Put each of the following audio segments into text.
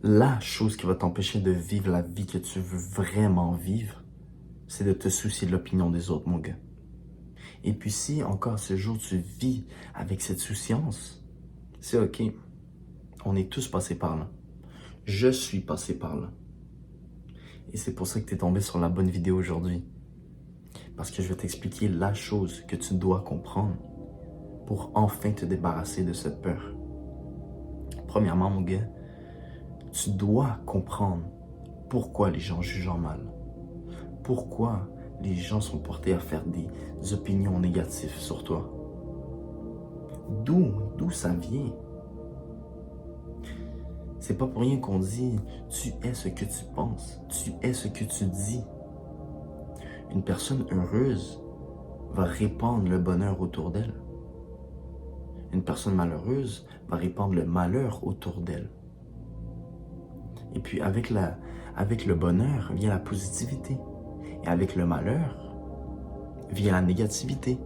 la chose qui va t'empêcher de vivre la vie que tu veux vraiment vivre, c'est de te soucier de l'opinion des autres, mon gars. Et puis si encore ce jour tu vis avec cette souciance, c'est ok. On est tous passés par là. Je suis passé par là. Et c'est pour ça que tu es tombé sur la bonne vidéo aujourd'hui. Parce que je vais t'expliquer la chose que tu dois comprendre pour enfin te débarrasser de cette peur. Premièrement, mon gars, tu dois comprendre pourquoi les gens jugent en mal. Pourquoi les gens sont portés à faire des opinions négatives sur toi. D'où ça vient? C'est pas pour rien qu'on dit « tu es ce que tu penses, tu es ce que tu dis ». Une personne heureuse va répandre le bonheur autour d'elle. Une personne malheureuse va répandre le malheur autour d'elle. Et puis avec le bonheur vient la positivité. Et avec le malheur vient la négativité.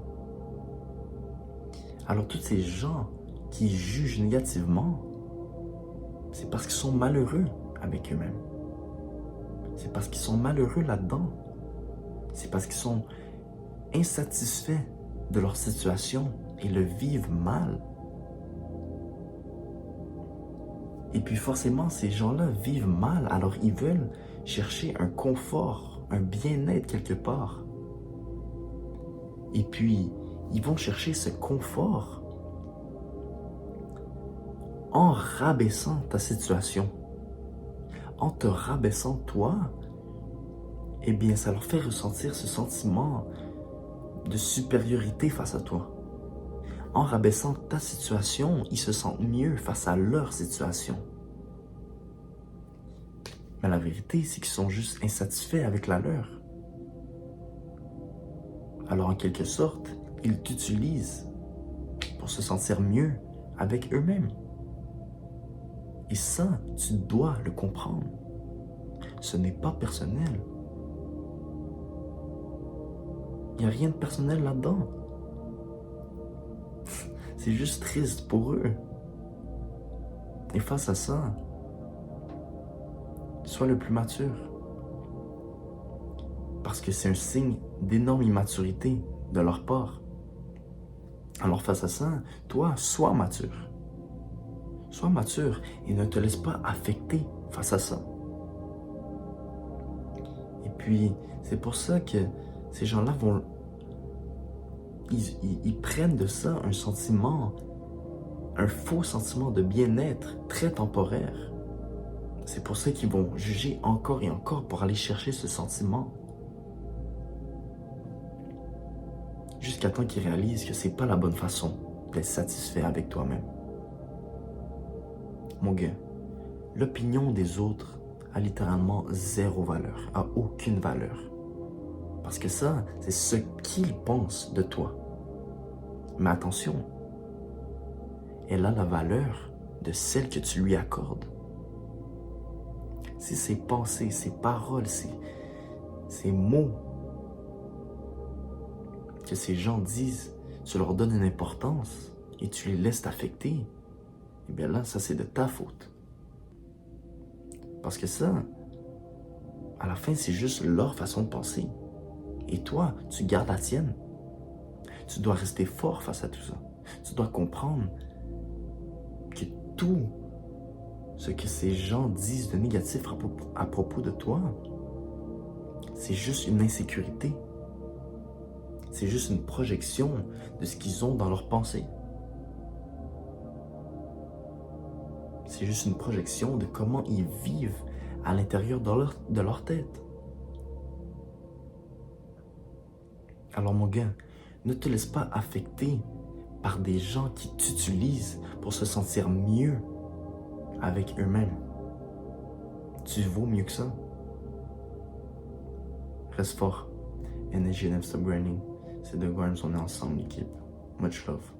Alors tous ces gens qui jugent négativement, c'est parce qu'ils sont malheureux avec eux-mêmes. C'est parce qu'ils sont malheureux là-dedans. C'est parce qu'ils sont insatisfaits de leur situation et le vivent mal. Et puis forcément, ces gens-là vivent mal, alors ils veulent chercher un confort, un bien-être quelque part. Et puis, ils vont chercher ce confort en rabaissant ta situation. En te rabaissant toi, eh bien, ça leur fait ressentir ce sentiment de supériorité face à toi. En rabaissant ta situation, ils se sentent mieux face à leur situation. Mais la vérité, c'est qu'ils sont juste insatisfaits avec la leur. Alors, en quelque sorte, ils t'utilisent pour se sentir mieux avec eux-mêmes. Et ça, tu dois le comprendre. Ce n'est pas personnel. Il n'y a rien de personnel là-dedans. C'est juste triste pour eux. Et face à ça, sois le plus mature. Parce que c'est un signe d'énorme immaturité de leur part. Alors face à ça, toi, sois mature. Sois mature et ne te laisse pas affecter face à ça. Et puis, c'est pour ça que ces gens-là vont... Ils prennent de ça un sentiment, un faux sentiment de bien-être très temporaire. C'est pour ça qu'ils vont juger encore et encore pour aller chercher ce sentiment. Jusqu'à temps qu'ils réalisent que c'est pas la bonne façon d'être satisfait avec toi-même. Mon gars, l'opinion des autres a littéralement zéro valeur, a aucune valeur. Parce que ça, c'est ce qu'ils pensent de toi. Mais attention, elle a la valeur de celle que tu lui accordes. Si ses pensées, ses paroles, ces mots que ces gens disent, tu leur donnes une importance et tu les laisses t'affecter, eh bien là, ça c'est de ta faute. Parce que ça, à la fin, c'est juste leur façon de penser. Et toi, tu gardes la tienne. Tu dois rester fort face à tout ça. Tu dois comprendre que tout ce que ces gens disent de négatif à propos de toi, c'est juste une insécurité. C'est juste une projection de ce qu'ils ont dans leur pensée. C'est juste une projection de comment ils vivent à l'intérieur de leur tête. Alors mon gars, ne te laisse pas affecter par des gens qui t'utilisent pour se sentir mieux avec eux-mêmes. Tu vaux mieux que ça. Reste fort. Energy Never Stop Grinding. C'est The Grimes, on est ensemble, l'équipe. Much love.